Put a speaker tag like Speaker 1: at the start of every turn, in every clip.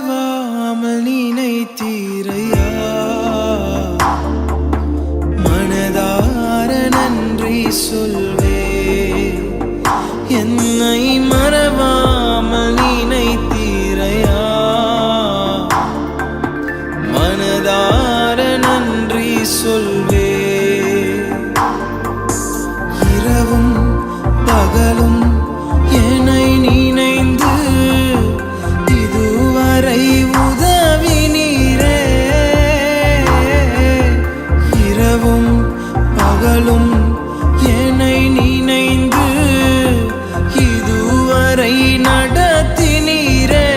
Speaker 1: மறவாமல் நினைத்தீரையா, மனதார நன்றி சொல்வே. என்னை மறவாமல் நினைத்தீரையா, மனதார நன்றி சொல்வே. இரவும் பகலும் என்னை நினைந்து இதுவரை உதவினீரே. இரவும் பகலும் என்னை நினைந்து இதுவரை நடத்தினீரே.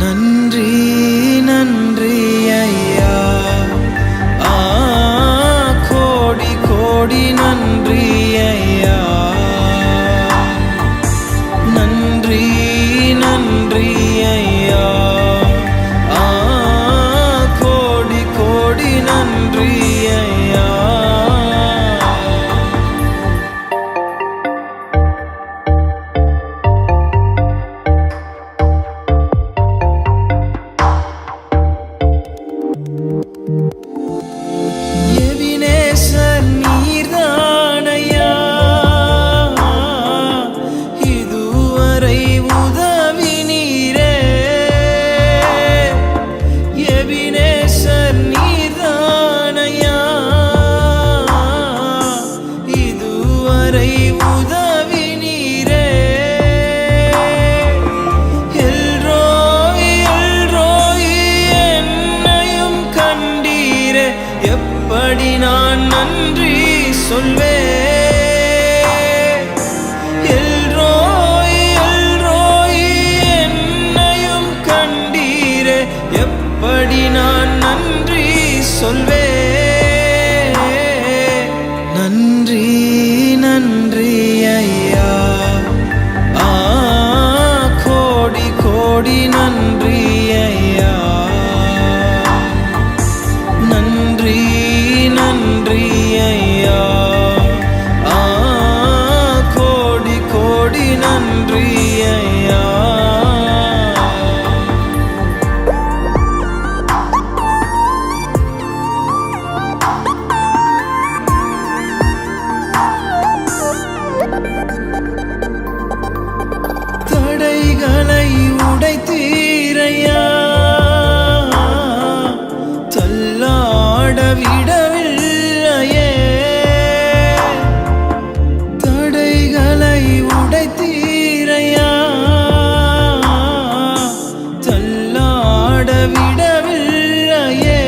Speaker 1: நன்றி நன்றி ஐயா, கோடி கோடி நன்றி ஐயா. நன்றி நன்றி ஐயா, கோடி கோடி நன்றி ஐயா. எபினேசர் நீர்தானையா, இதுவரை உதவினீரே. எபினேசர் நீர்தானையா, இதுவரை உதவினீரே. எல்ரோய் எல்ரோய் என்னையும் கண்டீரே. எப்படி நான் நன்றி சொல்வேன். எல்ரோய் எல்ரோய் என்னையும் கண்டீரே. எப்படி நான் நன்றி சொல்வேன். நன்றி நன்றி ஐயா, கோடி கோடி நன்றி ஐயா. நன்றி நன்றி ஐயா, கோடி கோடி நன்றி ஐயா. தடைகளை உடைத்தீரையா, தள்ளாட விடவில்லையே. தடைகளை உடைத்தீரையா, தள்ளாட விடவில்லையே.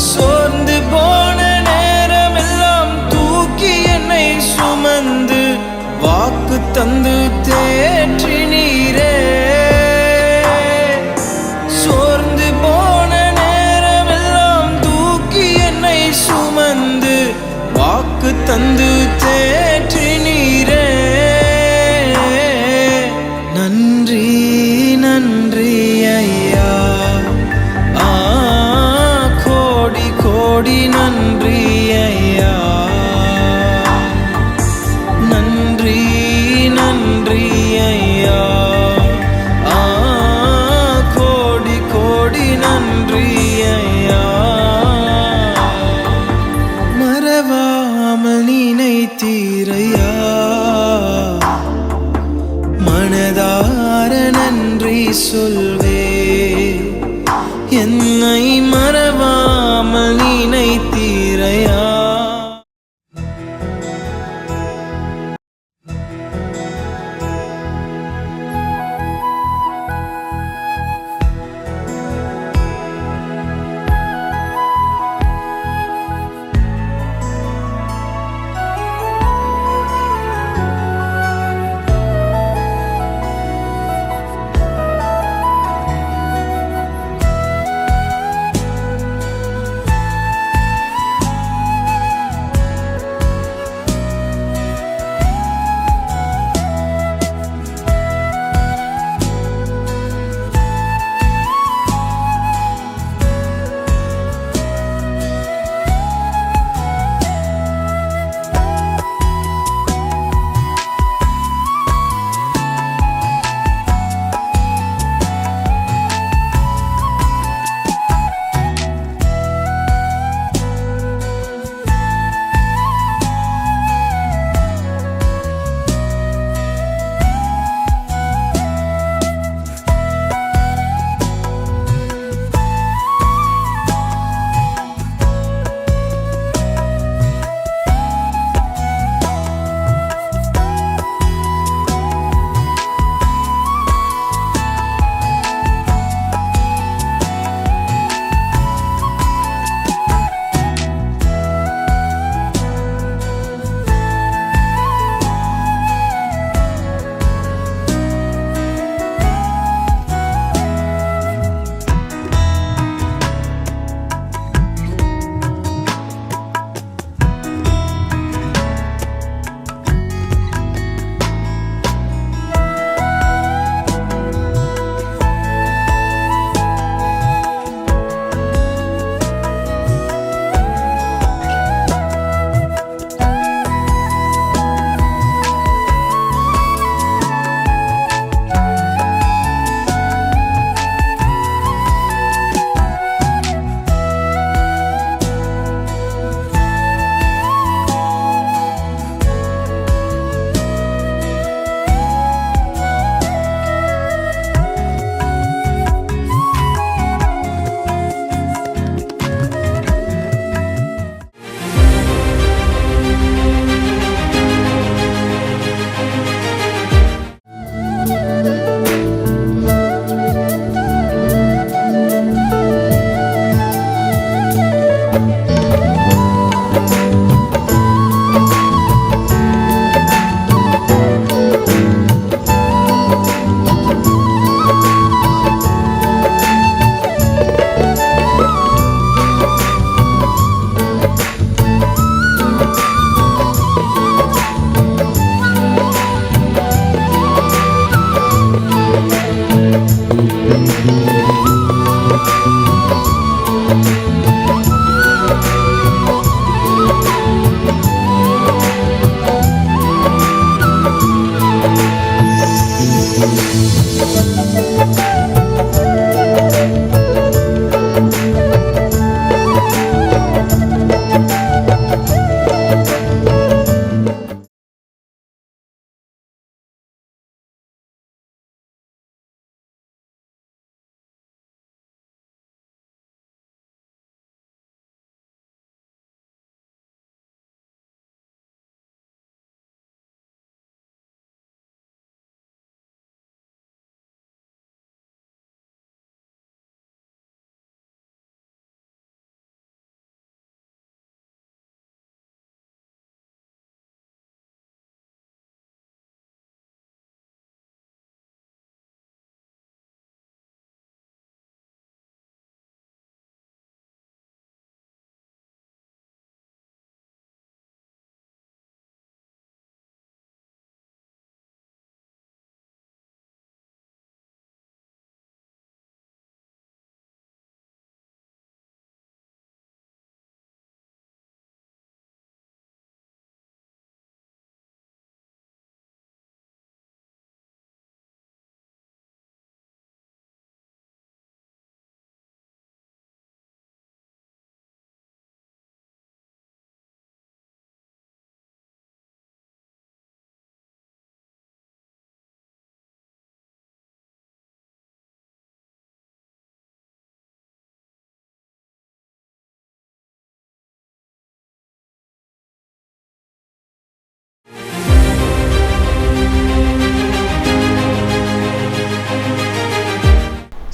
Speaker 1: சோர்ந்து போன நேரமெல்லாம் தூக்கி என்னை சுமந்து வாக்கு தந்து தேற்றினீரே. சோர்ந்து போன நேரமெல்லாம் தூக்கி என்னை சுமந்து வாக்கு தந்து தேற்றினீரே. நன்றி நன்றி ஐயா, கோடி கோடி நன்றி ஐயா. நன்றி நன்றி ஐயா, கோடி கோடி நன்றி ஐயா. மறவாமல் நினைத்தீரையா, மனதார நன்றி சொல்வே. என்னை மறவாமல் நினைத்தீரையா.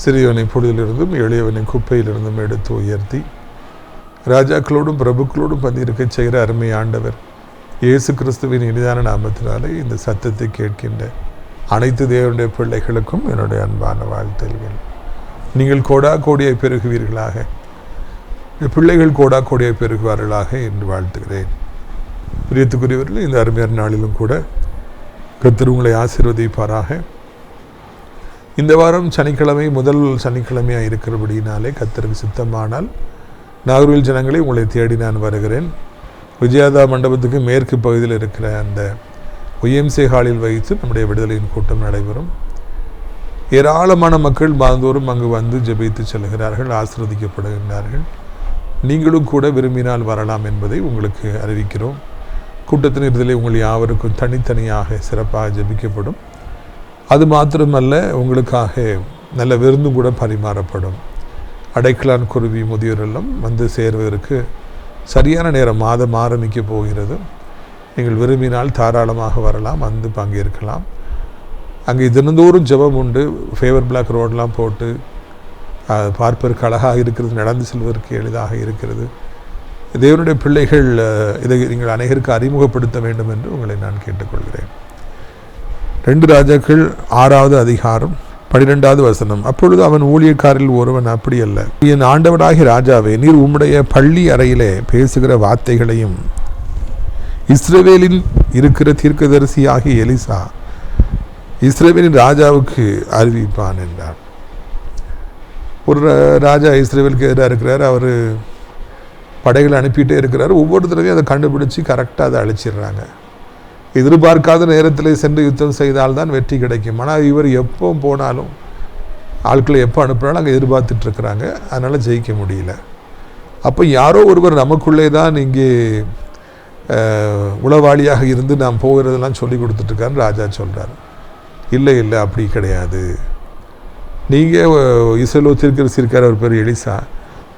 Speaker 2: சிறியவனை பொழுதிலிருந்தும் எளியவனை குப்பையிலிருந்தும் எடுத்து உயர்த்தி ராஜாக்களோடும் பிரபுக்களோடும் பந்திருக்க செய்கிற அருமை ஆண்டவர் இயேசு கிறிஸ்துவின் இனிதான நாமத்தினாலே இந்த சத்தத்தை கேட்கின்ற அனைத்து தேவனுடைய பிள்ளைகளுக்கும் என்னுடைய அன்பான வாழ்த்துகள். நீங்கள் கோடா கோடியை பெருகுவீர்களாக, பிள்ளைகள் கோடா கோடியை பெருகுவார்களாக என்று வாழ்த்துகிறேன். பிரியத்துக்குரியவர்கள், இந்த அருமையான நாளிலும் கூட கர்த்தர் உங்களை ஆசீர்வதிப்பாராக. இந்த வாரம் சனிக்கிழமை முதல் சனிக்கிழமையாக இருக்கிறபடினாலே கர்த்தருக்கு சித்தமானால் நாகர்கோவில் ஜனங்களை உங்களை தேடி நான் வருகிறேன். விஜயாதா மண்டபத்துக்கு மேற்கு பகுதியில் இருக்கிற அந்த ஒய்எம்சி ஹாலில் வைத்து நம்முடைய விடுதலையின் கூட்டம் நடைபெறும். ஏராளமான மக்கள் மாதந்தோறும் அங்கு வந்து ஜெபித்து செல்கிறார்கள், ஆசீர்வதிக்கப்படுகின்றார்கள். நீங்களும் கூட விரும்பினால் வரலாம் என்பதை உங்களுக்கு அறிவிக்கிறோம். கூட்டத்தின் இறுதியில் உங்கள் யாவருக்கும் தனித்தனியாக சிறப்பாக ஜெபிக்கப்படும். அது மாத்திரமல்ல, உங்களுக்காக நல்ல விருந்தும் கூட பரிமாறப்படும். அடைக்கலான் குருவி முதியோர் இல்லம் வந்து சேர்வதற்கு சரியான நேரம் மாதம் ஆரம்பிக்க போகிறது. நீங்கள் விரும்பினால் தாராளமாக வரலாம், வந்து பங்கேற்கலாம். அங்கே தினந்தோறும் ஜெபம் உண்டு. ஃபேவர் பிளாக் ரோடெலாம் போட்டு பார்ப்பதற்கு அழகாக இருக்கிறது, நடந்து செல்வதற்கு எளிதாக இருக்கிறது. தேவனுடைய பிள்ளைகள், இதை நீங்கள் அனைவருக்கு அறிமுகப்படுத்த வேண்டும் என்று உங்களை நான் கேட்டுக்கொள்கிறேன். 2 ராஜாக்கள் 6வது அதிகாரம் 12வது வசனம். அப்பொழுது அவன் ஊழியக்காரில் ஒருவன், அப்படி அல்ல, என் ஆண்டவனாகிய ராஜாவே, நீர் உம்முடைய பள்ளி அறையிலே பேசுகிற வார்த்தைகளையும் இஸ்ரவேலில் இருக்கிற தீர்க்கதரிசி ஆகிய எலிசா இஸ்ரவேலின் ராஜாவுக்கு அறிவிப்பான் என்றார். ஒரு ராஜா இஸ்ரவேலுக்கு எதிராக இருக்கிறார். அவர் படைகளை அனுப்பிட்டே இருக்கிறார். ஒவ்வொரு தடவையும் அதை கண்டுபிடிச்சி கரெக்டாக அதை அழிச்சிடுறாங்க. எதிர்பார்க்காத நேரத்தில் சென்று யுத்தம் செய்தால்தான் வெற்றி கிடைக்கும். ஆனால் இவர் எப்போ போனாலும், ஆட்களை எப்போ அனுப்பினாலும் அங்கே எதிர்பார்த்துட்ருக்குறாங்க. அதனால் ஜெயிக்க முடியல. அப்போ யாரோ ஒருவர் நமக்குள்ளே தான் இங்கே உளவாளியாக இருந்து நாம் போகிறதெல்லாம் சொல்லி கொடுத்துட்ருக்காருன்னு ராஜா சொல்கிறார். இல்லை இல்லை, அப்படி கிடையாது. நீங்கள் இஸ்ரவேல் தீர்க்கதரிசி இருக்கார், அவர் பேர் எலிசா.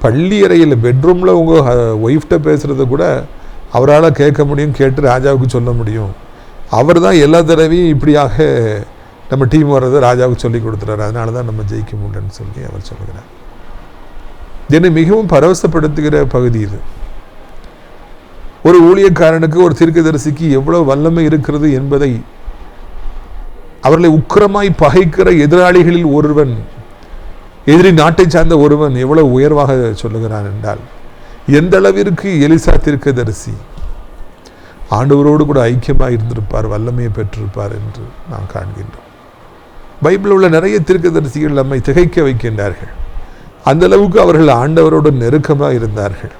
Speaker 2: பள்ளி அறையில் பெட்ரூமில் உங்கள் ஒய்ஃப்ட்ட பேசுகிறத கூட அவரால் கேட்க முடியும், கேட்டு ராஜாவுக்கு சொல்ல முடியும். அவர் தான் எல்லா தடவையும் இப்படியாக நம்ம டீம் வர்றதை ராஜாவுக்கு சொல்லி கொடுத்துறாரு. அதனால தான் நம்ம ஜெயிக்க முடியலன்னு சொல்லி அவர் சொல்கிறார். என்னை மிகவும் பரவசப்படுத்துகிற பகுதி இது. ஒரு ஊழியக்காரனுக்கு, ஒரு தீர்க்கதரிசிக்கு எவ்வளோ வல்லமை இருக்கிறது என்பதை அவர்களை உக்கிரமாய் பகைக்கிற எதிராளிகளில் ஒருவன், எதிரி நாட்டை சார்ந்த ஒருவன் எவ்வளவு உயர்வாக சொல்லுகிறான் என்றால், எந்த அளவிற்கு எலிசா தீர்க்கதரிசி ஆண்டவரோடு கூட ஐக்கியமாக இருந்திருப்பார், வல்லமையை பெற்றிருப்பார் என்று நாம் காண்கின்றோம். பைபிளில் உள்ள நிறைய தீர்க்கதரிசிகள் நம்மை திகைக்க வைக்கின்றார்கள். அந்த அளவுக்கு அவர்கள் ஆண்டவரோடு நெருக்கமாக இருந்தார்கள்.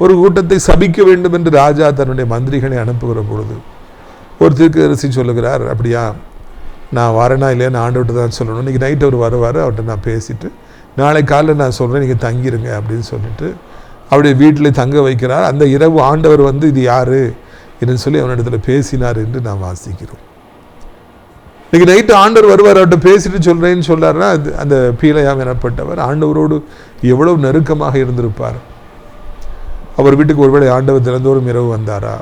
Speaker 2: ஒரு கூட்டத்தை சபிக்க வேண்டும் என்று ராஜா தன்னுடைய மந்திரிகளை அனுப்புகிற பொழுது ஒரு தீர்க்கதரிசி சொல்லுகிறார், அப்படியா, நான் வரேனா இல்லையான்னு ஆண்டவர்கிட்ட தான் சொல்லணும். இன்றைக்கி நைட் அவர் வருவார், அவர்கிட்ட நான் பேசிவிட்டு நாளை காலையில் நான் சொல்கிறேன், நீங்கள் தங்கிடுங்க அப்படின்னு சொல்லிட்டு அப்படியே வீட்டில் தங்க வைக்கிறார். அந்த இரவு ஆண்டவர் வந்து இது யார் என்று சொல்லி அவனிடத்தில் பேசினார் என்று நாம் வாசிக்கிறோம். இன்றைக்கி நைட்டு ஆண்டவர் வருவார், அவர்கிட்ட பேசிட்டு சொல்கிறேன்னு சொல்லார்னா அது அந்த பீலையாம் எனப்பட்டவர் ஆண்டவரோடு எவ்வளவு நெருக்கமாக இருந்திருப்பார். அவர் வீட்டுக்கு ஒருவேளை ஆண்டவர் தினந்தோறும் இரவு வந்தாரா?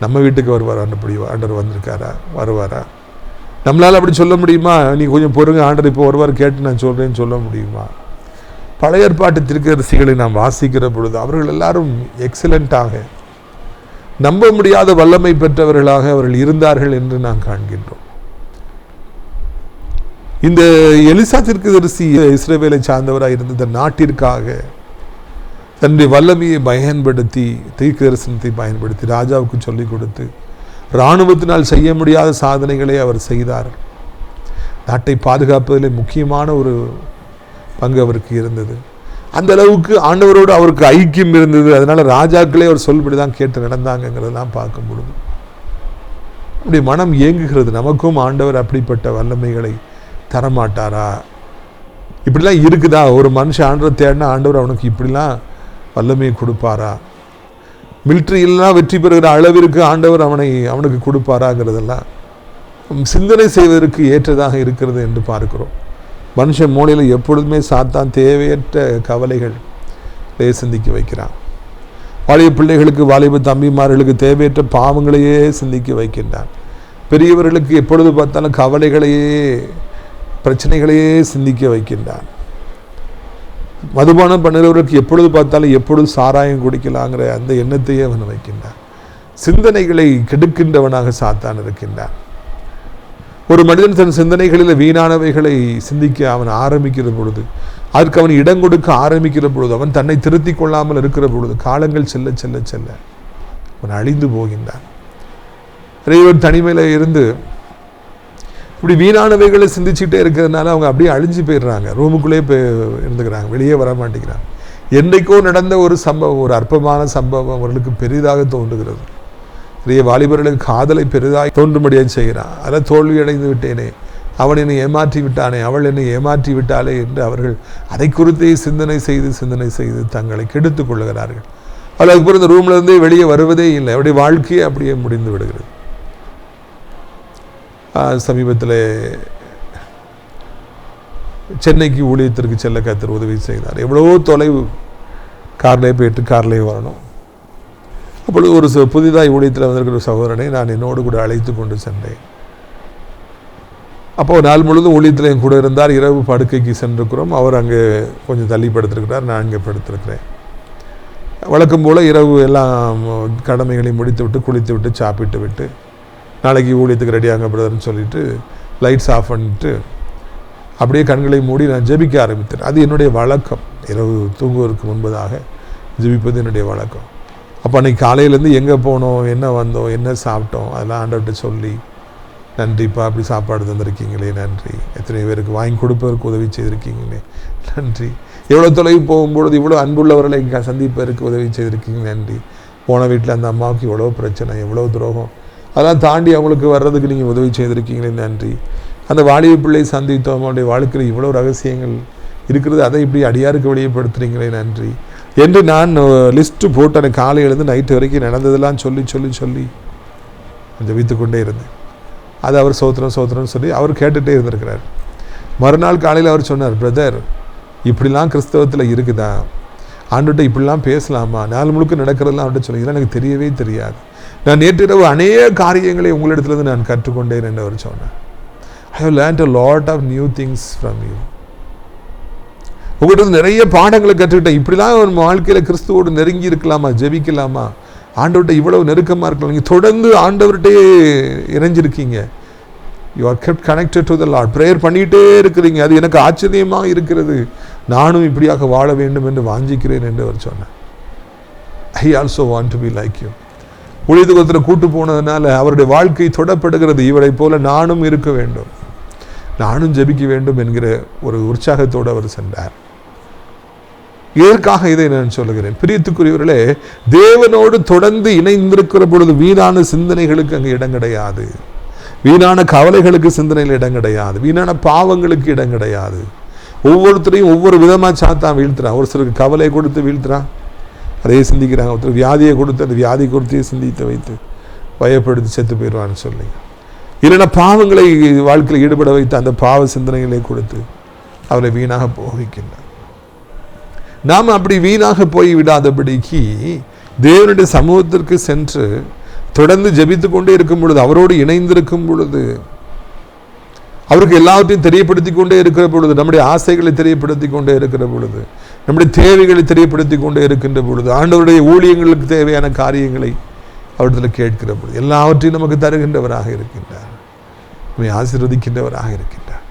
Speaker 2: நம்ம வீட்டுக்கு வருவார் ஆண்டவர் வந்திருக்காரா, வருவாரா? நம்மளால் அப்படி சொல்ல முடியுமா? நீ கொஞ்சம் பொறுங்க, ஆண்டவர் இப்போ வருவார் கேட்டு நான் சொல்கிறேன்னு சொல்ல முடியுமா? பழைய ஏற்பாட்டு தீர்க்கதரிசிகளை நாம் வாசிக்கிற பொழுது அவர்கள் எல்லாரும் எக்ஸலண்ட்டாக, நம்ப முடியாத வல்லமை பெற்றவர்களாக அவர்கள் இருந்தார்கள் என்று நாம் காண்கின்றோம். இந்த எலிசா தீர்க்கதரிசி இஸ்ரவேலை சார்ந்தவராக இருந்த இந்த நாட்டிற்காக தன்னுடைய வல்லமையை பயன்படுத்தி, தீர்க்கதரிசனத்தை பயன்படுத்தி ராஜாவுக்கு சொல்லிக் கொடுத்து இராணுவத்தினால் செய்ய முடியாத சாதனைகளை அவர் செய்தார். நாட்டை பாதுகாப்பதில் முக்கியமான ஒரு பங்கு அவருக்கு இருந்தது. அந்த அளவுக்கு ஆண்டவரோடு அவருக்கு ஐக்கியம் இருந்தது. அதனால் ராஜாக்களே அவர் சொல்படி தான் கேட்டு நடந்தாங்கிறதெல்லாம் பார்க்கும் பொழுது அப்படி மனம் ஏங்குகிறது. நமக்கும் ஆண்டவர் அப்படிப்பட்ட வல்லமைகளை தரமாட்டாரா? இப்படிலாம் இருக்குதா? ஒரு மனுஷன் ஆண்டவர் தேடினா ஆண்டவர் அவனுக்கு இப்படிலாம் வல்லமையை கொடுப்பாரா? மிலிட்ரியெல்லாம் வெற்றி பெறுகிற அளவிற்கு ஆண்டவர் அவனுக்கு கொடுப்பாராங்கிறதெல்லாம் சிந்தனை செய்வதற்கு ஏற்றதாக இருக்கிறது என்று பார்க்கிறோம். மனுஷன் மூலையில் எப்பொழுதுமே சாத்தான் தேவையற்ற கவலைகள் சிந்திக்க வைக்கிறான். வாலிப பிள்ளைகளுக்கு, வாலிப தம்பிமார்களுக்கு தேவையற்ற பாவங்களையே சிந்திக்க வைக்கின்றான். பெரியவர்களுக்கு எப்பொழுது பார்த்தாலும் கவலைகளையே, பிரச்சனைகளையே சிந்திக்க வைக்கின்றான். மதுபானம் பண்ணுகிறவருக்கு எப்பொழுது பார்த்தாலும் எப்பொழுது சாராயம் குடிக்கலாங்கிற அந்த எண்ணத்தையே அவன் வைக்கின்றான். சிந்தனைகளை கெடுக்கின்றவனாக சாத்தான் இருக்கின்றான். ஒரு மனிதன் தன் சிந்தனைகளில் வீணானவைகளை சிந்திக்க அவன் ஆரம்பிக்கிற பொழுது, அதற்கு அவன் இடம் கொடுக்க ஆரம்பிக்கிற பொழுது, அவன் தன்னை திருத்தி கொள்ளாமல் இருக்கிற பொழுது காலங்கள் செல்ல செல்ல செல்ல அவன் அழிந்து போகின்றான். இறைவன் தனிமையில் இருந்து இப்படி வீணானவைகளை சிந்திச்சுட்டே இருக்கிறதுனால அவங்க அப்படியே அழிஞ்சு போயிடுறாங்க. ரூமுக்குள்ளே இருந்துக்கிறாங்க, வெளியே வர மாட்டேங்கிறாங்க. என்றைக்கோ நடந்த ஒரு சம்பவம், ஒரு அற்பமான சம்பவம் அவர்களுக்கு பெரிதாக தோன்றுகிறது. நிறைய வாலிபர்களுக்கு காதலை பெரிதாக தோன்றும்படியாக செய்கிறான். அதில் தோல்வி அடைந்து விட்டேனே, அவன் என்னை ஏமாற்றி விட்டானே, அவள் என்னை ஏமாற்றி விட்டாளே என்று அவர்கள் அதை குறித்தே சிந்தனை செய்து தங்களை கெடுத்து கொள்ளுகிறார்கள். அதுக்கப்புறம் இந்த ரூம்ல இருந்தே வெளியே வருவதே இல்லை. அவருடைய வாழ்க்கையே அப்படியே முடிந்து விடுகிறது. சமீபத்தில் சென்னைக்கு ஊழியத்திற்கு செல்ல கர்த்தர் உதவி செய்தார். எவ்வளவோ தொலைவு கார்லேயே போயிட்டு கார்லேயே வரணும். அப்பொழுது ஒரு புதிதாக ஊழியத்தில் வந்திருக்கிற சகோதரனை நான் என்னோடு கூட அழைத்து கொண்டு சென்றேன். அப்போது நாள் முழுவதும் ஊழியத்தில் என் கூட இருந்தார். இரவு படுக்கைக்கு சென்றிருக்கிறோம். அவர் அங்கே கொஞ்சம் தள்ளி படுத்திருக்கிறார், நான் அங்கே படுத்திருக்கிறேன். வழக்கம் போல் இரவு எல்லாம் கடமைகளை முடித்து விட்டு, குளித்து விட்டு, சாப்பிட்டு விட்டு, நாளைக்கு ஊழியத்துக்கு ரெடியாங்க பிரதர்னு சொல்லிவிட்டு லைட்ஸ் ஆஃப் பண்ணிட்டு அப்படியே கண்களை மூடி நான் ஜெபிக்க ஆரம்பித்தேன். அது என்னுடைய வழக்கம். இரவு தூங்குவதற்கு முன்பதாக ஜெபிப்பது என்னுடைய வழக்கம். அப்போ அன்றைக்கி காலையிலேருந்து எங்கே போனோம், என்ன வந்தோம், என்ன சாப்பிட்டோம், அதெல்லாம் ஆண்டவர்கிட்ட சொல்லி, நன்றிப்பா அப்படி சாப்பாடு தந்திருக்கீங்களே, நன்றி. எத்தனை பேருக்கு வாங்கி கொடுப்பதற்கு உதவி செய்திருக்கீங்களே, நன்றி. எவ்வளோ தொலைவு போகும்பொழுது இவ்வளோ அன்புள்ளவர்களை சந்திப்பதற்கு உதவி செய்திருக்கீங்க, நன்றி. போன வீட்டில் அந்த அம்மாவுக்கு எவ்வளோ பிரச்சனை, எவ்வளோ துரோகம், அதெல்லாம் தாண்டி அவங்களுக்கு வர்றதுக்கு நீங்கள் உதவி செய்திருக்கீங்களே, நன்றி. அந்த வாலிப பிள்ளை சந்தித்தோம், அவனுடைய வாழ்க்கையில் இவ்வளோ ரகசியங்கள் இருக்கிறது, அதை இப்படி அடியாருக்கு வெளியப்படுத்துறீங்களே, நன்றி என்று நான் லிஸ்ட்டு போட்டு அந்த காலையிலேருந்து நைட்டு வரைக்கும் நடந்ததெல்லாம் சொல்லி ஜெபித்து கொண்டே இருந்தேன். அது அவர் சோத்திரம் சொல்லி அவர் கேட்டுகிட்டே இருந்திருக்கிறார். மறுநாள் காலையில் அவர் சொன்னார், பிரதர் இப்படிலாம் கிறிஸ்தவத்தில் இருக்குதா, ஆண்டுகிட்ட இப்படிலாம் பேசலாமா, நாள் முழுக்க நடக்கிறதெல்லாம் அவர்கிட்ட சொல்லி, இதெல்லாம் எனக்கு தெரியவே தெரியாது. நான் நேற்றிரவு அநேக காரியங்களை உங்களிடத்துலேருந்து நான் கற்றுக்கொண்டேன் என்று அவர் சொன்னார். I have learned a lot of new things from you. உங்கள்கிட்ட நிறைய பாடங்களை கற்றுக்கிட்டேன். இப்படிலாம் ஒரு வாழ்க்கையில் கிறிஸ்துவோடு நெருங்கி இருக்கலாமா, ஜெபிக்கலாமா, ஆண்டவர்கிட்ட இவ்வளவு நெருக்கமாக இருக்கலாம். நீங்கள் தொடர்ந்து ஆண்டவர்கிட்டே இணைஞ்சிருக்கீங்க. You are kept connected to the Lord. Prayer பண்ணிகிட்டே இருக்கிறீங்க. அது எனக்கு ஆச்சரியமாக இருக்கிறது. நானும் இப்படியாக வாழ வேண்டும் என்று வாஞ்சிக்கிறேன் என்று அவர் சொன்னார். I also want to be like you. ஊழியத்துக்கு கூட்டு போனதுனால அவருடைய வாழ்க்கை தொடப்படுகிறது. இவரை போல நானும் இருக்க வேண்டும், நானும் ஜெபிக்க வேண்டும் என்கிற ஒரு உற்சாகத்தோடு அவர் சென்றார். இதற்காக இதை நான் சொல்லுகிறேன். பிரியத்துக்குரியவர்களே, தேவனோடு தொடர்ந்து இணைந்திருக்கிற பொழுது வீணான சிந்தனைகளுக்கு அங்கே இடம் கிடையாது. வீணான கவலைகளுக்கு சிந்தனையில் இடம் கிடையாது. வீணான பாவங்களுக்கு இடம் கிடையாது. ஒவ்வொருத்தரையும் ஒவ்வொரு விதமாக சாத்தான் வீழ்த்துறான். ஒரு சிலருக்கு கவலை கொடுத்து வீழ்த்துறான், அதையே சிந்திக்கிறாங்க. ஒருத்தர் வியாதியை கொடுத்து அந்த வியாதி கொடுத்தே சிந்தித்து வைத்து பயப்படுத்தி செத்து போயிடுவான்னு சொல்லி, இல்லைன்னா பாவங்களை வாழ்க்கையில் ஈடுபட வைத்து அந்த பாவ சிந்தனைகளை கொடுத்து அவரை வீணாக போகின்றார். நாம் அப்படி வீணாக போய் விடாதபடிக்கு தேவனுடைய சமூகத்திற்கு சென்று தொடர்ந்து ஜெபித்து கொண்டே இருக்கும் பொழுது, அவரோடு இணைந்திருக்கும் பொழுது, அவருக்கு எல்லாவற்றையும் தெரியப்படுத்தி கொண்டே இருக்கிற பொழுது, நம்முடைய ஆசைகளை தெரியப்படுத்தி கொண்டே இருக்கிற பொழுது, நம்முடைய தேவைகளை தெரியப்படுத்தி கொண்டே இருக்கின்ற பொழுது, ஆண்டவருடைய ஊழியங்களுக்கு தேவையான காரியங்களை அவரிடத்தில் கேட்கிற பொழுது, எல்லாவற்றையும் நமக்கு தருகின்றவராக இருக்கின்றார், நம்மை ஆசீர்வதிக்கின்றவராக இருக்கின்றார்.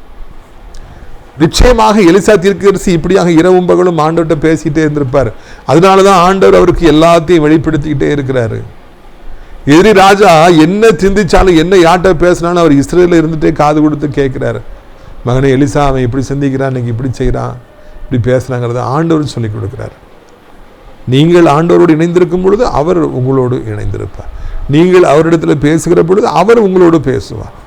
Speaker 2: நிச்சயமாக எலிசா தீர்க்கதரிசி இப்படியாக இரவும் பகலும் ஆண்டவர்கிட்ட பேசிட்டே இருந்திருப்பார். அதனாலதான் ஆண்டவர் அவருக்கு எல்லாத்தையும் வெளிப்படுத்திக்கிட்டே இருக்கிறாரு. எதிரி ராஜா என்ன சிந்திச்சாலும் என்ன யார்கிட்ட பேசினாலும் அவர் இஸ்ரேலில் இருந்துட்டே காது கொடுத்து கேட்கிறாரு. மகனே எலிசா, அவன் இப்படி சிந்திக்கிறான், இன்னைக்கு இப்படி செய்கிறான், இப்படி பேசுறாங்கிறத ஆண்டவர் சொல்லி கொடுக்கிறார். நீங்கள் ஆண்டவரோடு இணைந்திருக்கும் பொழுது அவர் உங்களோடு இணைந்திருப்பார். நீங்கள் அவரிடத்தில் பேசுகிற பொழுது அவர் உங்களோடு பேசுவார்.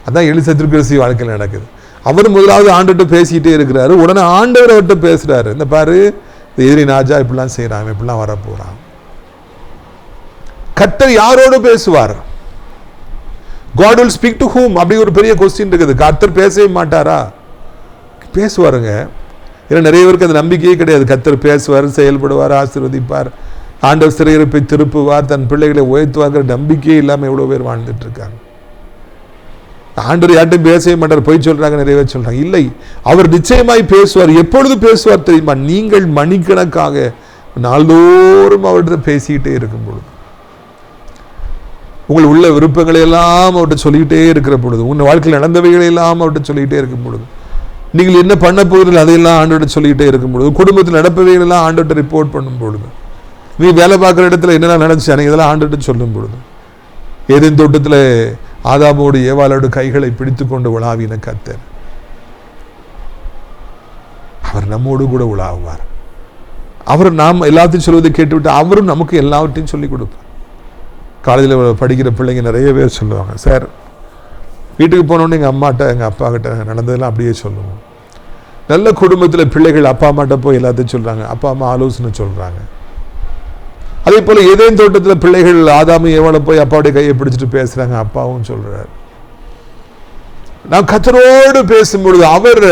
Speaker 2: அதான் எலிசா தீர்க்கதரிசி வாழ்க்கையில் நடக்குது. அவர் முதலாவது ஆண்டவர்கிட்ட பேசிக்கிட்டே இருக்கிறாரு. உடனே ஆண்டவர் அவர்கிட்ட பேசுறாரு. இந்த பாரு, எதிரி ராஜா இப்படிலாம் செய்யறான், இப்படிலாம் வரப்போறான். கர்த்தர் யாரோடு பேசுவார்? God will speak to whom? அப்படி ஒரு பெரிய கொஸ்டின் இருக்குது. கர்த்தர் பேசவே மாட்டாரா? பேசுவாருங்க. ஏன்னா நிறைய பேருக்கு அந்த நம்பிக்கையே கிடையாது. கர்த்தர் பேசுவார், செயல்படுவார், ஆசீர்வதிப்பார், ஆண்டவர் சிறையிருப்பை திருப்புவார், தன் பிள்ளைகளை உயர்த்துவார்கிற நம்பிக்கையே இல்லாமல் எவ்வளோ பேர் வாழ்ந்துட்டு இருக்காங்க. ஆண்டவர் யார்ட்டையும் பேசவே மாட்டார், போய் சொல்றாங்க, நிறைய பேர் சொல்றாங்க. இல்லை, அவர் நிச்சயமாய் பேசுவார். எப்பொழுது பேசுவார் தெரியுமா? நீங்கள் மணிக்கணக்காக நாள்தோறும் அவர்கிட்ட பேசிக்கிட்டே இருக்கும் பொழுது, உங்கள் உள்ள விருப்பங்களை எல்லாம் அவர்கிட்ட சொல்லிக்கிட்டே இருக்கிற பொழுது, உங்கள் வாழ்க்கையில் நடந்தவைகளை எல்லாம் அவர்கிட்ட சொல்லிக்கிட்டே இருக்கும் பொழுது, நீங்கள் என்ன பண்ண போகிறீர்கள் அதையெல்லாம் ஆண்டவர்கிட்ட சொல்லிக்கிட்டே இருக்கும் பொழுது, குடும்பத்தில் நடப்பவைகள் எல்லாம் ஆண்டவர்கிட்ட ரிப்போர்ட் பண்ணும் பொழுது, நீ வேலை பார்க்குற இடத்துல என்னெல்லாம் நடந்துச்சு அன்னைக்கு இதெல்லாம் ஆண்டவர்கிட்ட சொல்லும் பொழுது, ஏதேன் தோட்டத்தில் ஆதாமோடு ஏவாளோடு கைகளை பிடித்து கொண்டு உலாவின கர்த்தர், அவர் நம்மோடு கூட உலாவுவார். அவர் நாம் எல்லாத்தையும் சொல்வதை கேட்டுவிட்டு அவரும் நமக்கு எல்லாவற்றையும் சொல்லிக் கொடுப்பார். காலேஜில் படிக்கிற பிள்ளைங்க நிறைய பேர் சொல்லுவாங்க, சார் வீட்டுக்கு போனோன்னு எங்கள் அம்மாட்ட எங்கள் அப்பா கிட்ட நடந்ததெல்லாம் அப்படியே சொல்லுவோம். நல்ல குடும்பத்தில் பிள்ளைகள் அப்பா அம்மாட்ட போய் எல்லாத்தையும் சொல்கிறாங்க, அப்பா அம்மா ஆலோசனை சொல்கிறாங்க. அதே போல் ஏதேன் தோட்டத்தில் பிள்ளைகள் ஆதாமும் ஏவாளை போய் அப்பாவுடைய கையை பிடிச்சிட்டு பேசுகிறாங்க, அப்பாவும் சொல்கிறார். நான் கர்த்தரோடு பேசும்பொழுது அவர்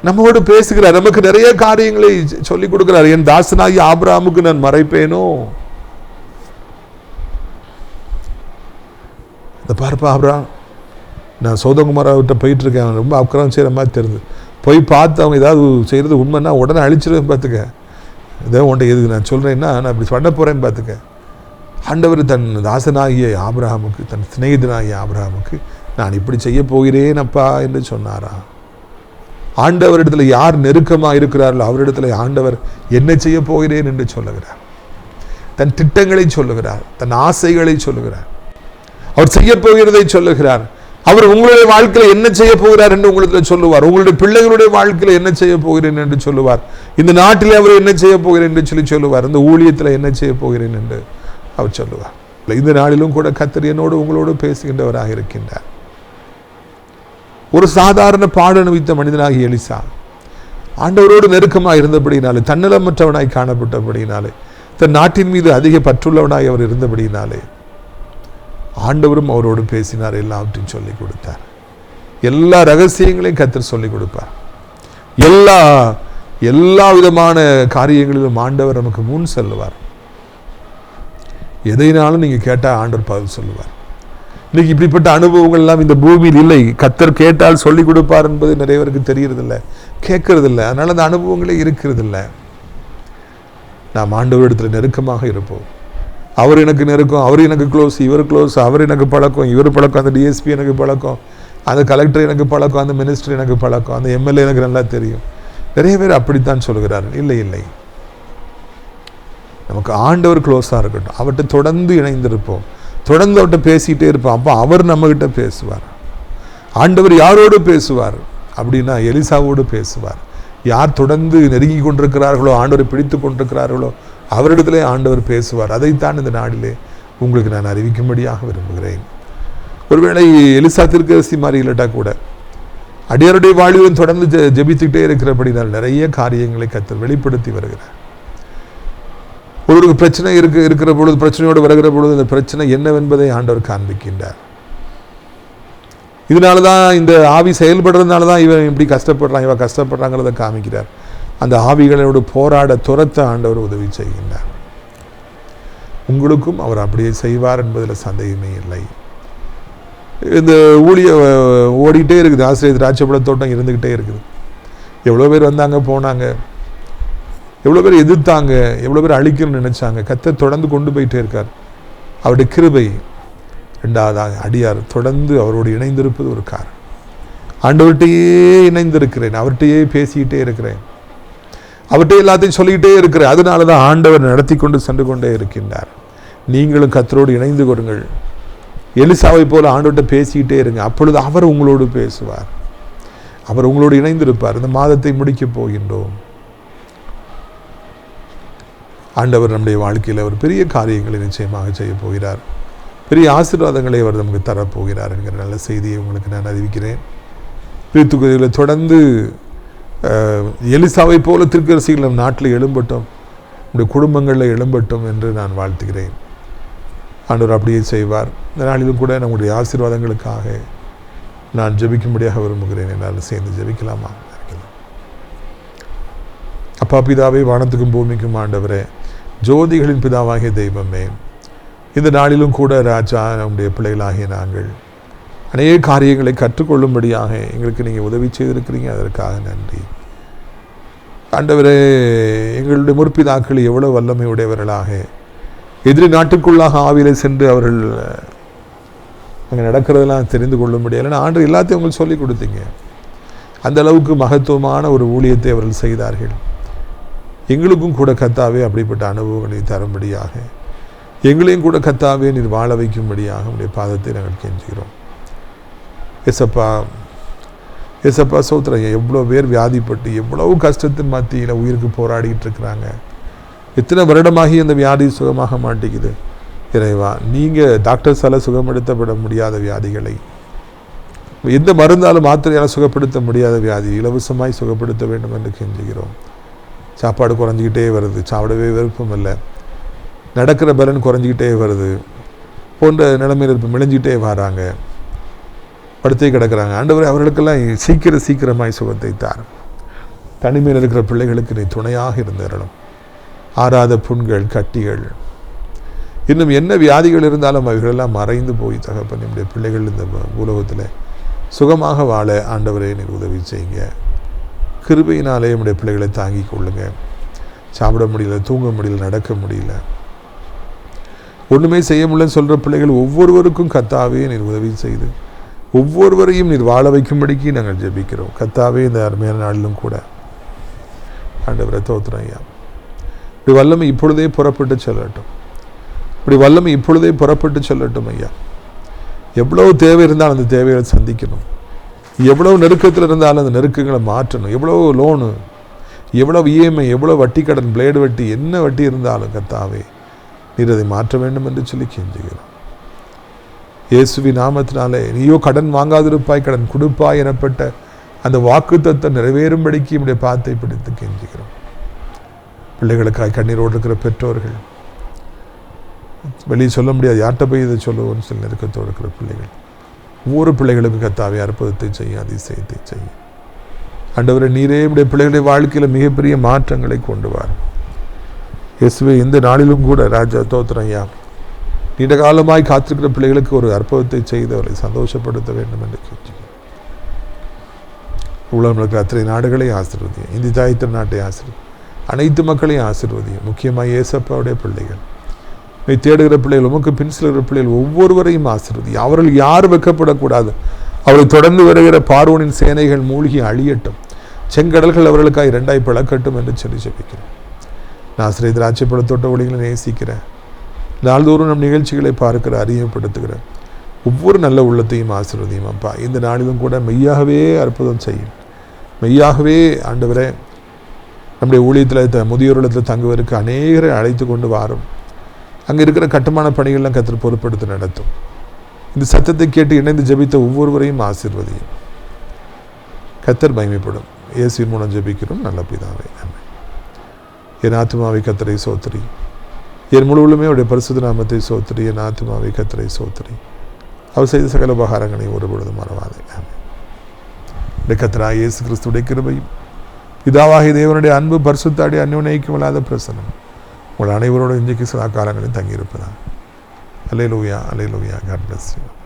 Speaker 2: நம்மோடு பேசுகிறார், நமக்கு நிறைய காரியங்களை சொல்லிக் கொடுக்கிறார். என் தாசனாகி ஆபிரகாமுக்கு நான் மறைப்பேனோ? இந்த பார்ப்பா ஆபிரகாம், நான் சோதகுமாராவிட்ட போயிட்டு இருக்கேன், ரொம்ப அக்கறம் செய்கிற மாதிரி தெரியுது, போய் பார்த்து அவங்க ஏதாவது செய்கிறது உண்மைன்னா உடனே அழிச்சிருவேன் பார்த்துக்க, இதை உன்ட்ட எதுக்கு நான் சொல்கிறேன்னா நான் இப்படி பண்ண போகிறேன்னு பார்த்துக்க. ஆண்டவர் தன் தாசனாகிய ஆபிரகாமுக்கு, தன் சிநேகிதனாகிய ஆபிரகாமுக்கு நான் இப்படி செய்ய போகிறேன் அப்பா என்று சொன்னாரா? ஆண்டவரிடத்தில் யார் நெருக்கமாக இருக்கிறார்களோ அவரிடத்தில் ஆண்டவர் என்ன செய்ய போகிறேன் என்று சொல்லுகிறார். தன் திட்டங்களை சொல்லுகிறார், தன் ஆசைகளை சொல்லுகிறார், அவர் செய்ய போகிறதை சொல்லுகிறார். அவர் உங்களுடைய வாழ்க்கையில் என்ன செய்ய போகிறார் என்று உங்களுக்கு சொல்லுவார். உங்களுடைய பிள்ளைகளுடைய வாழ்க்கையில் என்ன செய்ய போகிறேன் என்று சொல்லுவார். இந்த நாட்டில் அவர் என்ன செய்ய போகிறேன் என்று சொல்லுவார். இந்த ஊழியத்தில் என்ன செய்ய போகிறேன் என்று அவர் சொல்லுவார். இந்த நாளிலும் கூட கர்த்தர் என்னோடு உங்களோடு பேசுகின்றவராக இருக்கின்றார். ஒரு சாதாரண பாடு அனுபவித்த மனிதனாகி எலிசா ஆண்டவரோடு நெருக்கமாக இருந்தபடினாலே, தன்னலமற்றவனாய் காணப்பட்டபடினாலே, தன் நாட்டின் மீது அதிக பற்றுள்ளவனாய் அவர் இருந்தபடினாலே ஆண்டவரும் அவரோடு பேசினார், எல்லாவற்றையும் சொல்லிக் கொடுத்தார். எல்லா ரகசியங்களையும் கர்த்தர் சொல்லிக் கொடுப்பார். எல்லா விதமான காரியங்களிலும் ஆண்டவர் நமக்கு முன் செல்லுவார். எதைனாலும் நீங்கள் கேட்டால் ஆண்டவர் பதில் சொல்லுவார். இன்னைக்கு இப்படிப்பட்ட அனுபவங்கள் எல்லாம் இந்த பூமியில் இல்லை. கர்த்தர் கேட்டால் சொல்லிக் கொடுப்பார் என்பது நிறைய பேருக்கு தெரியறதில்லை, கேட்கறதில்லை. அதனால அந்த அனுபவங்களே இருக்கிறதில்லை. நாம் ஆண்டவரிடத்தில் நெருக்கமாக இருப்போம். அவர் எனக்கு நெருக்கம், அவர் எனக்கு க்ளோஸ், இவர் க்ளோஸ், அவர் எனக்கு பழக்கம், இவர் பழக்கம், அந்த டிஎஸ்பி எனக்கு பழக்கம், அந்த கலெக்டர் எனக்கு பழக்கம், அந்த மினிஸ்டர் எனக்கு பழக்கம், அந்த எம்எல்ஏ எனக்கு நல்லா தெரியும். நிறைய பேர் அப்படித்தான் சொல்கிறார்கள். இல்லை, நமக்கு ஆண்டவர் க்ளோஸாக இருக்கட்டும், அவர்கிட்ட தொடர்ந்து இணைந்திருப்போம், தொடர்ந்து அவர்கிட்ட பேசிகிட்டே இருப்போம். அப்போ அவர் நம்மகிட்ட பேசுவார். ஆண்டவர் யாரோடு பேசுவார் அப்படின்னா எலிசாவோடு பேசுவார். யார் தொடர்ந்து நெருங்கி கொண்டிருக்கிறார்களோ, ஆண்டவரை பிடித்து கொண்டிருக்கிறார்களோ அவரிடத்திலே ஆண்டவர் பேசுவார். அதைத்தான் இந்த நாளிலே உங்களுக்கு நான் அறிவிக்கும்படியாக விரும்புகிறேன். ஒருவேளை எலிசா தீர்க்கதரிசி மாதிரி இல்லட்டா கூட அடியாருடைய வாழ்விலும் தொடர்ந்து ஜெபித்துக்கிட்டே இருக்கிறபடினால் நிறைய காரியங்களை கர்த்தர் வெளிப்படுத்தி வருகிறார். ஒரு பிரச்சனை இருக்கிற பொழுது, பிரச்சனையோடு வருகிற பொழுது அந்த பிரச்சனை என்னவென்பதை ஆண்டவர் காண்பிக்கின்றார். இதனால தான் இந்த ஆவி செயல்படுறதுனால தான் இவன் இப்படி கஷ்டப்படுறான், இவன் கஷ்டப்படுறாங்கிறத காமிக்கிறார். அந்த ஆவிகளோடு போராட துரத்த ஆண்டவர் உதவி செய்கின்றார். உங்களுக்கும் அவர் அப்படியே செய்வார் என்பதில் சந்தேகமே இல்லை. இந்த ஊழிய ஓடிக்கிட்டே இருக்குது. ஆசிரியர் திராட்சைப்பழ தோட்டம் இருந்துக்கிட்டே இருக்குது. எவ்வளோ பேர் வந்தாங்க போனாங்க, எவ்வளோ பேர் எதிர்த்தாங்க, எவ்வளோ பேர் அழிக்கணும்னு நினைச்சாங்க. கர்த்தர் தொடர்ந்து கொண்டு போயிட்டே இருக்கார். அவருடைய கிருபை. ரெண்டாவதாக அடியார் தொடர்ந்து அவரோடு இணைந்திருப்பது ஒரு காரணம். ஆண்டவர்கிட்டையே இணைந்திருக்கிறேன், அவர்கிட்டையே பேசிக்கிட்டே இருக்கிறேன், அவர்கிட்ட எல்லாத்தையும் சொல்லிக்கிட்டே இருக்கிறேன். அதனால தான் ஆண்டவர் நடத்தி கொண்டு சென்று கொண்டே இருக்கின்றார். நீங்களும் கர்த்தரோடு இணைந்து கொள்ளுங்கள். எலிசாவை போல ஆண்டவர்கிட்ட பேசிக்கிட்டே இருங்க. அப்பொழுது அவர் உங்களோடு பேசுவார், அவர் உங்களோடு இணைந்திருப்பார். இந்த மாதத்தை முடிக்கப் போகின்றோம். ஆண்டவர் நம்முடைய வாழ்க்கையில் ஒரு பெரிய காரியங்களை நிச்சயமாக செய்ய போகிறார். பெரிய ஆசீர்வாதங்களை அவர் நமக்கு தரப்போகிறார் என்கிற நல்ல செய்தியை உங்களுக்கு நான் அறிவிக்கிறேன். பிரித்துக்குதியில் தொடர்ந்து எலிசாவை போல தீர்க்கதரிசிகள் நம் நாட்டில் எழும்பட்டும், நம்முடைய குடும்பங்களில் எழும்பட்டும் என்று நான் வாழ்த்துகிறேன். ஆண்டவர் அப்படியே செய்வார். இந்த நாளிலும் கூட நம்முடைய ஆசீர்வாதங்களுக்காக நான் ஜெபிக்கும்படியாக விரும்புகிறேன். என்னால் சேர்ந்து ஜெபிக்கலாமா? அப்பா பிதாவே, வானத்துக்கும் பூமிக்கும் ஆண்டவரே, ஜோதிகளின் பிதாவாகிய தெய்வமே, இந்த நாளிலும் கூட ராஜா, நம்முடைய பிள்ளைகளாகிய நாங்கள் அநேக காரியங்களை கற்றுக்கொள்ளும்படியாக எங்களுக்கு நீங்கள் உதவி செய்திருக்கிறீங்க. அதற்காக நன்றி ஆண்டவரே. எங்களுடைய முற்பிதாக்கள் எவ்வளவு வல்லமை உடையவர்களாக எதிரி நாட்டுக்குள்ளாக ஆவியிலே சென்று அவர்கள் அங்கே நடக்கிறதெல்லாம் தெரிந்து கொள்ளும்படியாக, ஏன்னா ஆண்டு எல்லாத்தையும் உங்களுக்கு சொல்லிக் கொடுத்தீங்க. அந்த அளவுக்கு மகத்துவமான ஒரு ஊழியத்தை அவர்கள் செய்தார்கள். எங்களுக்கும் கூட கர்த்தாவே அப்படிப்பட்ட அனுபவங்களை தரும்படியாக, எங்களையும் கூட கர்த்தாவே நீர் வாழ வைக்கும்படியாக உடைய பாதத்தை நாங்கள் கெஞ்சுகிறோம். ஏசப்பா சோத்திரம். எவ்வளோ பேர் வியாதிப்பட்டு எவ்வளவு கஷ்டத்தின் மத்தியில் உயிருக்கு போராடிக்கிட்டு இருக்கிறாங்க. எத்தனை வருடமாகி அந்த வியாதி சுகமாக மாட்டேங்குது. இறைவா, நீங்கள் டாக்டர்ஸால் சுகப்படுத்தப்பட முடியாத வியாதிகளை, எந்த மருந்தாலும் மாத்திரையால் சுகப்படுத்த முடியாத வியாதி இலவசமாய் சுகப்படுத்த வேண்டும் என்று கெஞ்சுகிறோம். சாப்பாடு குறைஞ்சிக்கிட்டே வருது, சாப்பிடவே விருப்பம் இல்லை, நடக்கிற பலன் குறைஞ்சிக்கிட்டே வருது போன்ற நிலைமையில் மெலிஞ்சிக்கிட்டே வராங்க, படுத்தே கிடக்கிறாங்க. ஆண்டவரே, அவர்களுக்கெல்லாம் சீக்கிரமாய் சுகத்தை தார். தனிமையில் இருக்கிற பிள்ளைகளுக்கு நீ துணையாக இருந்தரணும். ஆறாத புண்கள், கட்டிகள், இன்னும் என்ன வியாதிகள் இருந்தாலும் அவைகளெல்லாம் மறைந்து போய் தகப்பன் நம்முடைய பிள்ளைகள் இந்த உலகத்தில் சுகமாக வாழ ஆண்டவரே நீர் உதவி செய்யுங்க. கிருபையினாலே நம்முடைய பிள்ளைகளை தாங்கி கொள்ளுங்க. சாப்பிட முடியல, தூங்க முடியல, நடக்க முடியல, ஒன்றுமே செய்ய முடியலன்னு சொல்கிற பிள்ளைகள் ஒவ்வொருவருக்கும் கர்த்தாவே நீர் உதவி செய்து ஒவ்வொருவரையும் நீர் வாழ வைக்கும்படிக்கு நாங்கள் ஜெபிக்கிறோம். கர்த்தாவே, இந்த அருமையான நாளிலும் கூட ஆண்டவரை தோத்திரம் ஐயா, இப்படி வல்லமை இப்பொழுதே புறப்பட்டு செல்லட்டும். இப்படி வல்லமை இப்பொழுதே புறப்பட்டு செல்லட்டும் ஐயா. எவ்வளவு தேவை இருந்தாலும் அந்த தேவைகளை சந்திக்கணும். எவ்வளவு நெருக்கத்தில் இருந்தாலும் அந்த நெருக்கங்களை மாற்றணும். எவ்வளவு லோனு, எவ்வளவு இஎம்ஐ, எவ்வளோ வட்டி கடன், பிளேடு வட்டி, என்ன வட்டி இருந்தாலும் கர்த்தாவே நீர் அதை மாற்ற வேண்டும் என்று சொல்லி கெஞ்சுகிறோம். இயேசுவி நாமத்தினாலே நீயோ கடன் வாங்காதிருப்பாய், கடன் கொடுப்பாய் எனப்பட்ட அந்த வாக்குத்தத்தம் நிறைவேறும்படிக்கு நம்முடைய பாத்தை பிடித்து கெஞ்சுகிறோம். பிள்ளைகளுக்காய் கண்ணீரோடு இருக்கிற பெற்றோர்கள், வெளியே சொல்ல முடியாது, யார்கிட்ட போய் இதை சொல்லுவோன்னு சொல்லி நெருக்கத்தோடு இருக்கிற பிள்ளைகள், ஒவ்வொரு பிள்ளைகளுக்கும் கர்த்தாவே அற்புதத்தை செய்ய, அதிசயத்தை செய்ய. ஆண்டவரே, நீரே நம்முடைய பிள்ளைகளுடைய வாழ்க்கையில் மிகப்பெரிய மாற்றங்களை கொண்டு வார். இயேசுவே, இந்த நாளிலும் கூட ராஜா தோத்திரம் ஐயா, நீண்ட காலமாய் காத்திருக்கிற பிள்ளைகளுக்கு ஒரு அற்புதத்தை செய்து அவர்களை சந்தோஷப்படுத்த வேண்டும் என்று கேட்கிறேன். உலகங்களுக்கு அத்தனை நாடுகளையும் ஆசீர்வதியும், இந்திய தாய் திருநாட்டை ஆசீர்வதியும், அனைத்து மக்களையும் ஆசீர்வதியும். முக்கியமாக இயேசப்பாவுடைய பிள்ளைகள், நீ தேடுகிற பிள்ளைகள், உமக்கு பின் செல்கிற பிள்ளைகள் ஒவ்வொருவரையும் ஆசீர்வதியும். அவர்கள் யார் வெட்கப்படக்கூடாது. அவரை தொடர்ந்து வருகிற பார்வோனின் சேனைகள் மூழ்கி அழியட்டும். செங்கடல்கள் அவர்களுக்காக இரண்டாய் பிளக்கட்டும் என்று சொல்லி ஜெபிக்கிறேன். நான் சிறை திராட்சைப்பழ தோட்ட ஒளிகளை நேசிக்கிறேன். நாள்தோறும் நம் நிகழ்ச்சிகளை பார்க்கிற, அறிமுகப்படுத்துகிறேன். ஒவ்வொரு நல்ல உள்ளத்தையும் ஆசீர்வதியும் அப்பா. இந்த நாளிலும் கூட மெய்யாகவே அற்புதம் செய்யும். மெய்யாகவே ஆண்டவரே, நம்முடைய ஊழியத்தில் முதியோரிடத்தில் தங்குவதற்கு அநேகரை அழைத்து கொண்டு வாரும். அங்கே இருக்கிற கட்டுமான பணிகள்லாம் கர்த்தர் பொறுப்படுத்தி நடத்தும். இந்த சத்தத்தை கேட்டு இணைந்து ஜெபித்த ஒவ்வொருவரையும் ஆசீர்வதியும். கர்த்தர் மகிமைப்படும். இயேசுவின் மூலம் ஜெபிக்கிறோம் நல்ல பிதாவே, ஆமென். என் ஆத்துமாவை கர்த்தரை சோத்திரி, என் முழுவதுமே அவருடைய பரிசுத்த நாமத்தை சோத்திரி. என் ஆத்துமாவை கர்த்தரை சோத்திரி, அவர் செய்த சகல உபகாரங்களை ஒருபொழுதும் மறவாதே, ஆமென். கர்த்தராகிய இயேசு கிறிஸ்துவுடைய கிருபையும் பிதாவாகிய தேவனுடைய அன்பு பரிசுத்தாடி அந்யோன்ய ஐக்கியமில்லாத பிரசன்னம் உங்கள் அனைவரோடும் இன்றைக்கு சில காலங்களில் தங்கியிருப்பதா. அல்லேலூயா, அல்லேலூயா. God bless you.